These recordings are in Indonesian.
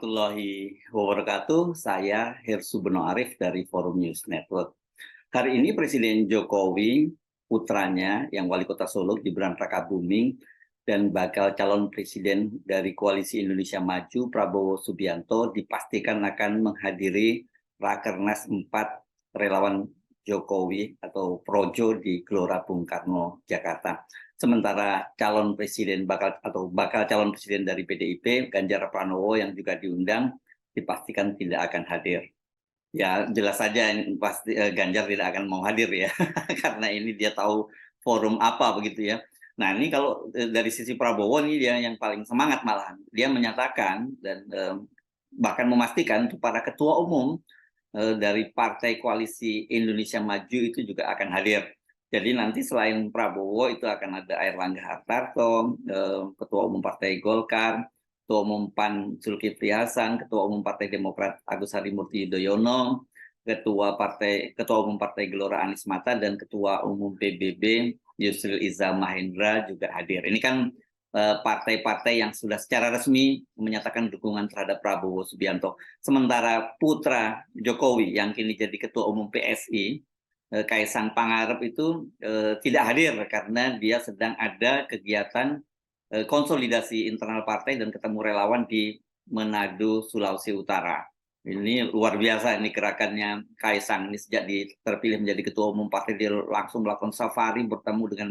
warahmatullahi wabarakatuh. Saya Hersu Beno Arif dari Forum News Network. Hari ini Presiden Jokowi, putranya yang Wali Kota Solo, Gibran Rakabuming, dan bakal calon presiden dari Koalisi Indonesia Maju, Prabowo Subianto, dipastikan akan menghadiri Rakernas 4 relawan Jokowi atau Projo di Gelora Bung Karno, Jakarta. Sementara bakal calon presiden dari PDIP, Ganjar Pranowo yang juga diundang, dipastikan tidak akan hadir. Ya jelas saja pasti Ganjar tidak akan mau hadir ya, karena ini dia tahu forum apa begitu ya. Nah ini kalau dari sisi Prabowo ini dia yang paling semangat malahan. Dia menyatakan dan bahkan memastikan para ketua umum dari Partai Koalisi Indonesia Maju itu juga akan hadir. Jadi nanti selain Prabowo itu akan ada Airlangga Hartarto, Ketua Umum Partai Golkar, Ketua Umum PAN Zulkifli Hasan, Ketua Umum Partai Demokrat Agus Harimurti Yudhoyono, Ketua Umum Partai Gelora Anies Mata, dan Ketua Umum PBB Yusril Iza Mahendra juga hadir. Ini kan partai-partai yang sudah secara resmi menyatakan dukungan terhadap Prabowo Subianto. Sementara putra Jokowi yang kini jadi Ketua Umum PSI, Kaisang Pangarep itu tidak hadir karena dia sedang ada kegiatan konsolidasi internal partai dan ketemu relawan di Manado, Sulawesi Utara. Ini luar biasa ini gerakannya Kaisang ini sejak terpilih menjadi Ketua Umum partai, dia langsung melakukan safari bertemu dengan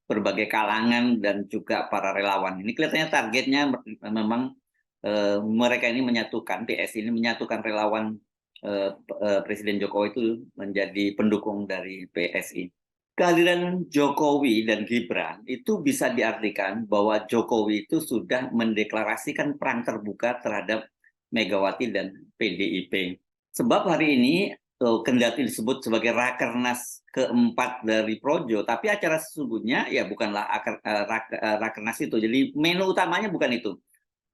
berbagai kalangan dan juga para relawan. Ini kelihatannya targetnya memang mereka ini menyatukan, PSI ini menyatukan relawan Presiden Jokowi itu menjadi pendukung dari PSI. Kehadiran Jokowi dan Gibran itu bisa diartikan bahwa Jokowi itu sudah mendeklarasikan perang terbuka terhadap Megawati dan PDIP. Sebab hari ini kendati disebut sebagai Rakernas keempat dari Projo, tapi acara sesungguhnya ya bukanlah Rakernas itu. Jadi menu utamanya bukan itu.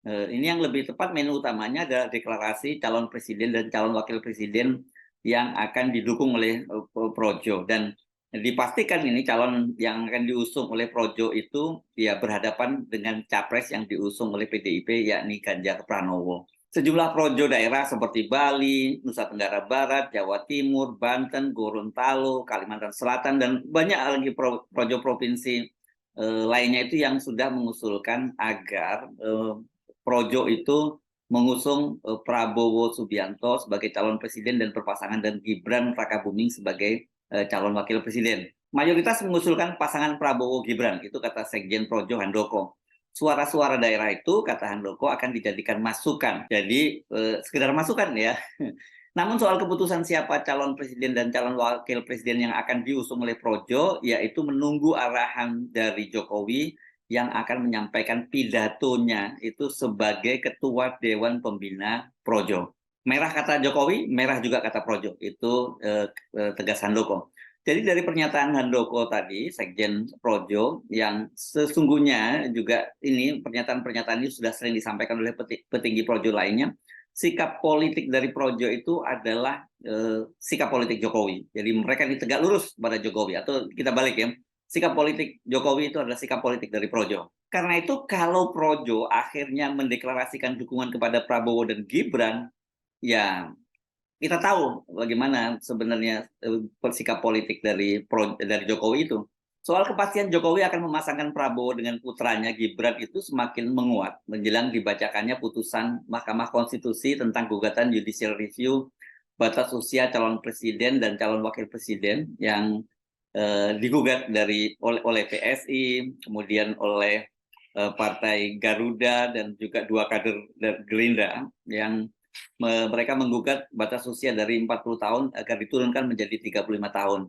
Ini yang lebih tepat, menu utamanya adalah deklarasi calon presiden dan calon wakil presiden yang akan didukung oleh Projo. Dan dipastikan ini calon yang akan diusung oleh Projo itu ya berhadapan dengan capres yang diusung oleh PDIP, yakni Ganjar Pranowo. Sejumlah projo daerah seperti Bali, Nusa Tenggara Barat, Jawa Timur, Banten, Gorontalo, Kalimantan Selatan, dan banyak lagi projo provinsi lainnya itu yang sudah mengusulkan agar projo itu mengusung Prabowo Subianto sebagai calon presiden dan berpasangan dan Gibran Rakabuming sebagai calon wakil presiden. Mayoritas mengusulkan pasangan Prabowo Gibran, itu kata Sekjen Projo Handoko. Suara-suara daerah itu, kata Handoko, akan dijadikan masukan. Jadi sekedar masukan ya. Namun soal keputusan siapa calon presiden dan calon wakil presiden yang akan diusung oleh Projo, yaitu menunggu arahan dari Jokowi yang akan menyampaikan pidatonya itu sebagai Ketua Dewan Pembina Projo. Merah kata Jokowi, merah juga kata Projo. Itu tegas Handoko. Jadi dari pernyataan Handoko tadi, Sekjen Projo, yang sesungguhnya juga ini pernyataan-pernyataan ini sudah sering disampaikan oleh petinggi Projo lainnya, sikap politik dari Projo itu adalah sikap politik Jokowi. Jadi mereka ini tegak lurus pada Jokowi, atau kita balik ya, sikap politik Jokowi itu adalah sikap politik dari Projo. Karena itu kalau Projo akhirnya mendeklarasikan dukungan kepada Prabowo dan Gibran, ya kita tahu bagaimana sebenarnya sikap politik dari Jokowi itu. Soal kepastian Jokowi akan memasangkan Prabowo dengan putranya Gibran itu semakin menguat menjelang dibacakannya putusan Mahkamah Konstitusi tentang gugatan judicial review batas usia calon presiden dan calon wakil presiden yang digugat oleh PSI, kemudian oleh Partai Garuda dan juga 2 kader Gerindra yang mereka menggugat batas usia dari 40 tahun agar diturunkan menjadi 35 tahun.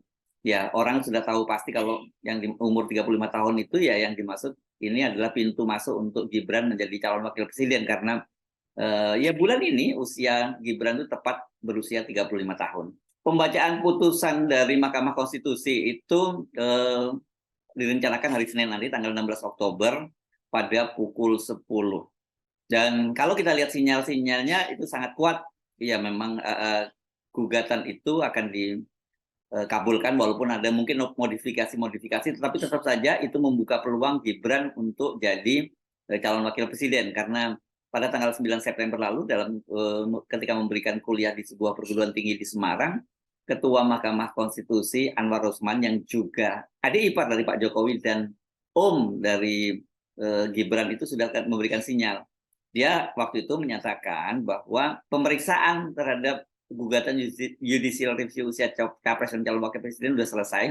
Ya, orang sudah tahu pasti kalau yang di umur 35 tahun itu ya yang dimaksud ini adalah pintu masuk untuk Gibran menjadi calon wakil presiden karena ya bulan ini usia Gibran itu tepat berusia 35 tahun. Pembacaan putusan dari Mahkamah Konstitusi itu direncanakan hari Senin nanti tanggal 16 Oktober pada pukul 10. Dan kalau kita lihat sinyal-sinyalnya itu sangat kuat, ya memang gugatan itu akan dikabulkan walaupun ada mungkin modifikasi-modifikasi, tetapi tetap saja itu membuka peluang Gibran untuk jadi calon wakil presiden karena pada tanggal 9 September lalu ketika memberikan kuliah di sebuah perguruan tinggi di Semarang, Ketua Mahkamah Konstitusi Anwar Usman yang juga adik ipar dari Pak Jokowi dan om dari Gibran itu sudah memberikan sinyal. Dia waktu itu menyatakan bahwa pemeriksaan terhadap gugatan judicial review usia capres dan calon wakil presiden sudah selesai,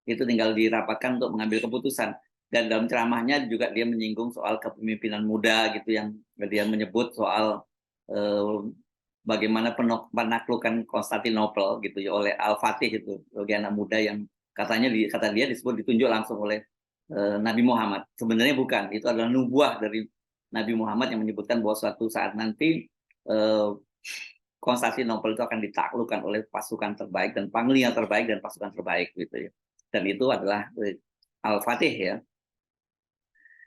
itu tinggal dirapatkan untuk mengambil keputusan. Dan dalam ceramahnya juga dia menyinggung soal kepemimpinan muda gitu, yang dia menyebut soal bagaimana penaklukan Konstantinopel gitu ya oleh Al-Fatih itu, bagi anak muda yang kata dia disebut ditunjuk langsung oleh Nabi Muhammad. Sebenarnya bukan, itu adalah nubuah dari Nabi Muhammad yang menyebutkan bahwa suatu saat nanti Konstantinopel itu akan ditaklukkan oleh pasukan terbaik dan panglima terbaik dan pasukan terbaik gitu ya. Dan itu adalah Al-Fatih ya.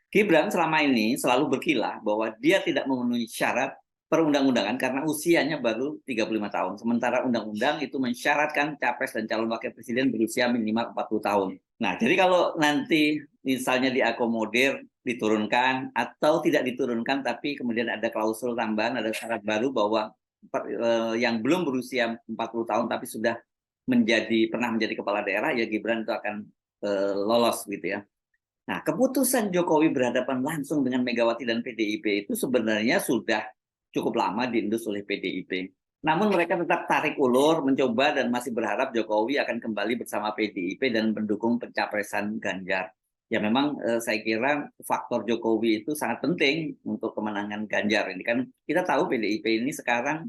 Gibran selama ini selalu berkilah bahwa dia tidak memenuhi syarat perundang-undangan karena usianya baru 35 tahun. Sementara undang-undang itu mensyaratkan capres dan calon wakil presiden berusia minimal 40 tahun. Nah, jadi kalau nanti misalnya diakomodir, diturunkan, atau tidak diturunkan, tapi kemudian ada klausul tambahan, ada syarat baru bahwa yang belum berusia 40 tahun tapi sudah pernah menjadi kepala daerah, ya Gibran itu akan lolos gitu ya. Nah, keputusan Jokowi berhadapan langsung dengan Megawati dan PDIP itu sebenarnya sudah cukup lama diendus oleh PDIP. Namun mereka tetap tarik ulur, mencoba dan masih berharap Jokowi akan kembali bersama PDIP dan mendukung pencapresan Ganjar. Ya memang saya kira faktor Jokowi itu sangat penting untuk kemenangan Ganjar. Ini kan kita tahu PDIP ini sekarang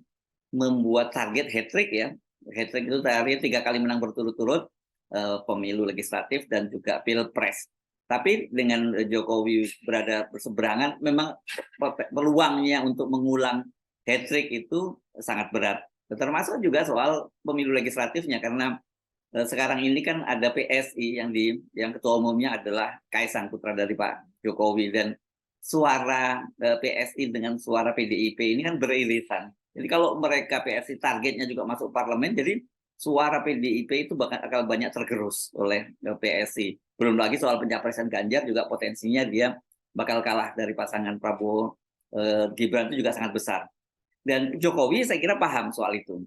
membuat target hat-trick ya. Hat-trick itu target 3 kali menang berturut-turut, pemilu legislatif dan juga pilpres. Tapi dengan Jokowi berada berseberangan, memang peluangnya untuk mengulang hat-trick itu sangat berat. Termasuk juga soal pemilu legislatifnya, karena sekarang ini kan ada PSI yang ketua umumnya adalah Kaisang, putra dari Pak Jokowi, dan suara PSI dengan suara PDIP ini kan beririsan. Jadi kalau mereka PSI targetnya juga masuk parlemen, jadi suara PDIP itu akan banyak tergerus oleh PSI. Belum lagi soal pencapresan Ganjar juga potensinya dia bakal kalah dari pasangan Prabowo Gibran itu juga sangat besar. Dan Jokowi saya kira paham soal itu.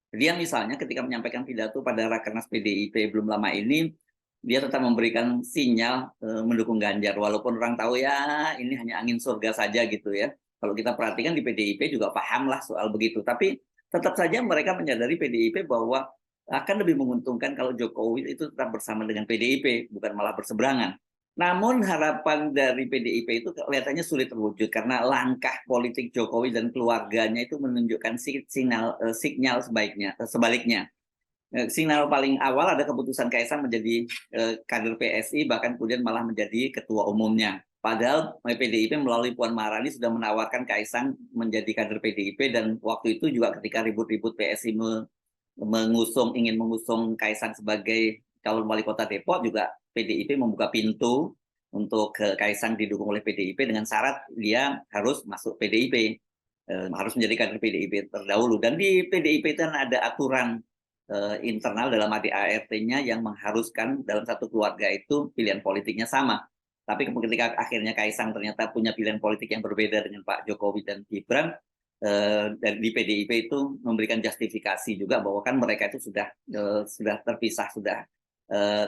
Dia misalnya ketika menyampaikan pidato pada Rakernas PDIP belum lama ini, dia tetap memberikan sinyal mendukung Ganjar, walaupun orang tahu ya ini hanya angin surga saja gitu ya. Kalau kita perhatikan di PDIP juga paham lah soal begitu, tapi tetap saja mereka menyadari PDIP bahwa akan lebih menguntungkan kalau Jokowi itu tetap bersama dengan PDIP, bukan malah berseberangan. Namun harapan dari PDIP itu kelihatannya sulit terwujud karena langkah politik Jokowi dan keluarganya itu menunjukkan sinyal sebaliknya. Sinyal paling awal ada keputusan Kaisang menjadi kader PSI, bahkan kemudian malah menjadi ketua umumnya. Padahal PDIP melalui Puan Maharani sudah menawarkan Kaisang menjadi kader PDIP, dan waktu itu juga ketika ribut-ribut PSI ingin mengusung Kaisang sebagai calon wali kota Depok, juga PDIP membuka pintu untuk Kaisang didukung oleh PDIP dengan syarat dia harus masuk PDIP, harus menjadi kader PDIP terdahulu. Dan di PDIP itu ada aturan internal dalam ADART-nya yang mengharuskan dalam satu keluarga itu pilihan politiknya sama. Tapi ketika akhirnya Kaisang ternyata punya pilihan politik yang berbeda dengan Pak Jokowi dan Gibran, dan di PDIP itu memberikan justifikasi juga bahwa kan mereka itu sudah terpisah,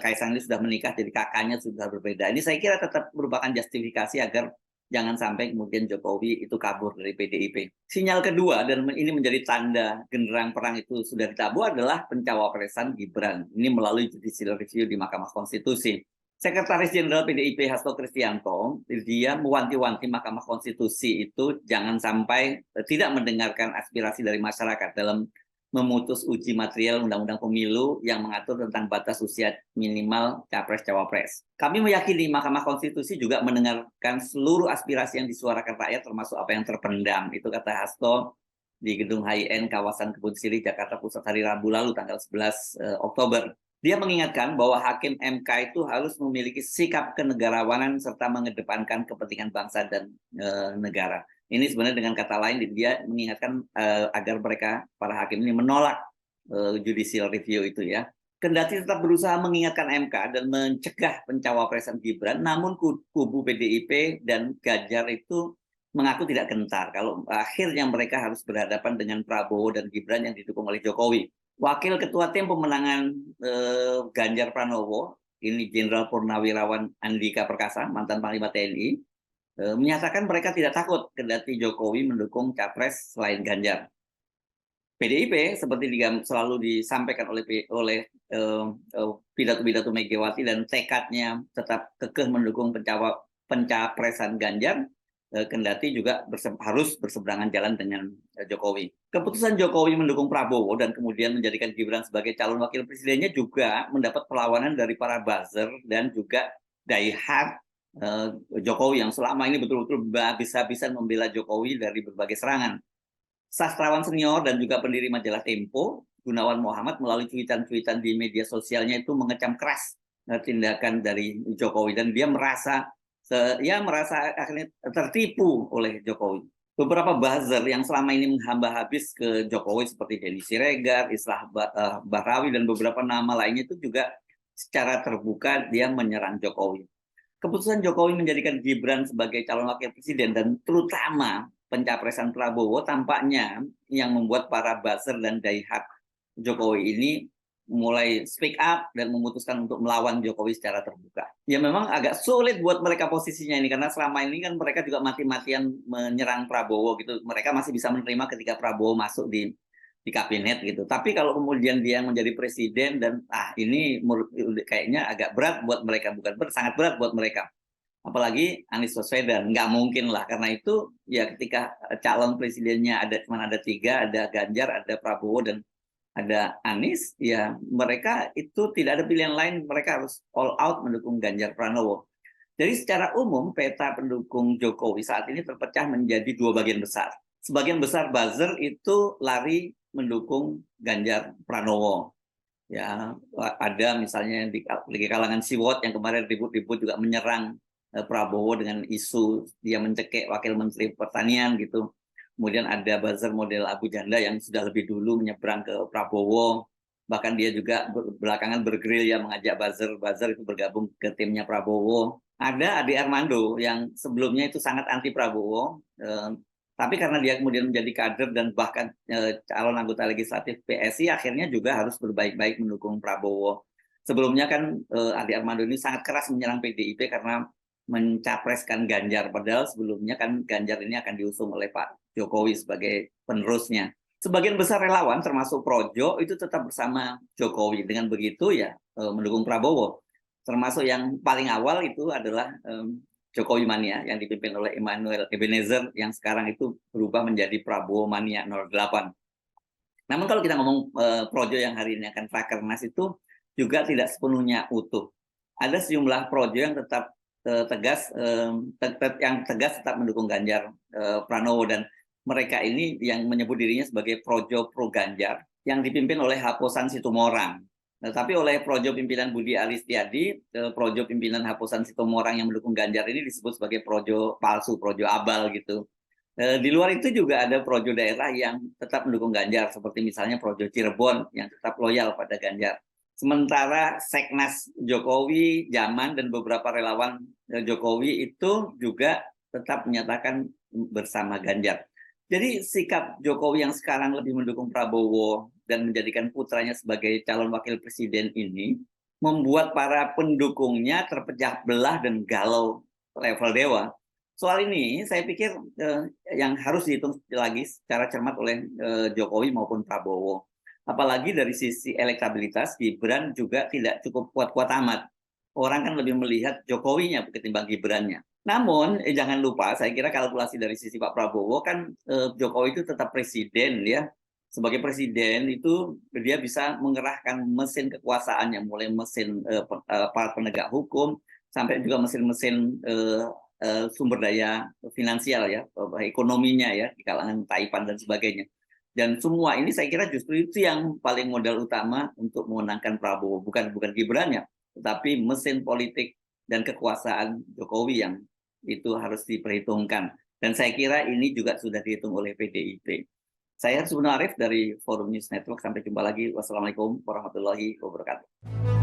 Kaisang ini sudah menikah, jadi kakaknya sudah berbeda. Ini saya kira tetap merupakan justifikasi agar jangan sampai kemudian Jokowi itu kabur dari PDIP. Sinyal kedua, dan ini menjadi tanda genderang perang itu sudah ditabuh, adalah pencawapresan Gibran. Ini melalui judicial review di Mahkamah Konstitusi. Sekretaris Jenderal PDIP Hasto Kristianto, dia mewanti-wanti Mahkamah Konstitusi itu jangan sampai tidak mendengarkan aspirasi dari masyarakat dalam memutus uji material Undang-Undang Pemilu yang mengatur tentang batas usia minimal Capres-Cawapres. Kami meyakini Mahkamah Konstitusi juga mendengarkan seluruh aspirasi yang disuarakan rakyat, termasuk apa yang terpendam. Itu kata Hasto di Gedung HIN kawasan Kebun Sirih, Jakarta Pusat hari Rabu lalu, tanggal 11 Oktober. Dia mengingatkan bahwa hakim MK itu harus memiliki sikap kenegarawanan serta mengedepankan kepentingan bangsa dan negara. Ini sebenarnya dengan kata lain dia mengingatkan agar mereka, para hakim ini, menolak judicial review itu ya. Kendati tetap berusaha mengingatkan MK dan mencegah pencawapresan Gibran, namun kubu PDIP dan Ganjar itu mengaku tidak gentar kalau akhirnya mereka harus berhadapan dengan Prabowo dan Gibran yang didukung oleh Jokowi. Wakil Ketua Tim Pemenangan Ganjar Pranowo, ini Jenderal Purnawirawan Andika Perkasa, mantan Panglima TNI, menyatakan mereka tidak takut kendati Jokowi mendukung capres selain Ganjar. PDIP seperti selalu disampaikan oleh pidato-pidato Megawati dan tekadnya tetap kekeh mendukung pencapresan Ganjar, kendati juga harus berseberangan jalan dengan Jokowi. Keputusan Jokowi mendukung Prabowo dan kemudian menjadikan Gibran sebagai calon wakil presidennya juga mendapat perlawanan dari para buzzer dan juga diehard Jokowi yang selama ini betul-betul habis-habisan membela Jokowi dari berbagai serangan. Sastrawan senior dan juga pendiri majalah Tempo, Gunawan Muhammad, melalui cuitan-cuitan di media sosialnya itu mengecam keras tindakan dari Jokowi dan dia merasa akhirnya tertipu oleh Jokowi. Beberapa buzzer yang selama ini menghamba habis ke Jokowi seperti Denny Siregar, Islah Bahrawi dan beberapa nama lainnya itu juga secara terbuka dia menyerang Jokowi. Keputusan Jokowi menjadikan Gibran sebagai calon wakil presiden dan terutama pencapresan Prabowo tampaknya yang membuat para buzzer dan diehard Jokowi ini mulai speak up dan memutuskan untuk melawan Jokowi secara terbuka. Ya memang agak sulit buat mereka posisinya ini karena selama ini kan mereka juga mati-matian menyerang Prabowo gitu. Mereka masih bisa menerima ketika Prabowo masuk di kabinet gitu. Tapi kalau kemudian dia menjadi presiden dan ini kayaknya agak berat buat mereka, sangat berat buat mereka. Apalagi Anies Baswedan, nggak mungkin lah. Karena itu ya ketika calon presidennya cuma ada 3, ada Ganjar, ada Prabowo, dan ada Anies, ya mereka itu tidak ada pilihan lain, mereka harus all out mendukung Ganjar Pranowo. Jadi secara umum peta pendukung Jokowi saat ini terpecah menjadi 2 bagian besar. Sebagian besar buzzer itu lari mendukung Ganjar Pranowo. Ya, ada misalnya di kalangan Siwot yang kemarin ribut-ribut juga menyerang Prabowo dengan isu dia mencekik Wakil Menteri Pertanian gitu. Kemudian ada buzzer model Abu Janda yang sudah lebih dulu menyeberang ke Prabowo. Bahkan dia juga belakangan bergerilya mengajak buzzer itu bergabung ke timnya Prabowo. Ada Ade Armando yang sebelumnya itu sangat anti Prabowo, tapi karena dia kemudian menjadi kader dan bahkan calon anggota legislatif PSI, akhirnya juga harus berbaik-baik mendukung Prabowo. Sebelumnya kan Ade Armando ini sangat keras menyerang PDIP karena mencapreskan Ganjar, padahal sebelumnya kan Ganjar ini akan diusung oleh Pak Jokowi sebagai penerusnya. Sebagian besar relawan termasuk Projo itu tetap bersama Jokowi. Dengan begitu ya mendukung Prabowo. Termasuk yang paling awal itu adalah Jokowi Mania yang dipimpin oleh Emmanuel Ebenezer yang sekarang itu berubah menjadi Prabowo Mania 08. Namun kalau kita ngomong projo yang hari ini akan rakernas itu juga tidak sepenuhnya utuh. Ada sejumlah projo yang tetap tegas tetap mendukung Ganjar Pranowo, dan mereka ini yang menyebut dirinya sebagai projo pro Ganjar yang dipimpin oleh Haposan Situmorang. Tapi oleh projo pimpinan Budi Aristiadi, projo pimpinan Haposan Situmorang yang mendukung Ganjar ini disebut sebagai projo palsu, projo abal gitu. Di luar itu juga ada projo daerah yang tetap mendukung Ganjar, seperti misalnya projo Cirebon yang tetap loyal pada Ganjar. Sementara Seknas Jokowi, Jaman, dan beberapa relawan Jokowi itu juga tetap menyatakan bersama Ganjar. Jadi sikap Jokowi yang sekarang lebih mendukung Prabowo dan menjadikan putranya sebagai calon wakil presiden ini membuat para pendukungnya terpecah belah dan galau level dewa. Soal ini saya pikir yang harus dihitung lagi secara cermat oleh Jokowi maupun Prabowo. Apalagi dari sisi elektabilitas, Gibran juga tidak cukup kuat-kuat amat. Orang kan lebih melihat Jokowinya ketimbang Gibrannya. Namun jangan lupa, saya kira kalkulasi dari sisi Pak Prabowo kan Jokowi itu tetap presiden ya. Sebagai presiden itu dia bisa mengerahkan mesin kekuasaannya, mulai mesin para penegak hukum sampai juga mesin-mesin sumber daya finansial ya, ekonominya ya di kalangan Taipan dan sebagainya. Dan semua ini saya kira justru itu yang paling modal utama untuk memenangkan Prabowo, bukan Gibrannya, tetapi mesin politik dan kekuasaan Jokowi yang itu harus diperhitungkan. Dan saya kira ini juga sudah dihitung oleh PDIP. Saya Hersubno Arif dari Forum News Network. Sampai jumpa lagi. Wassalamualaikum warahmatullahi wabarakatuh.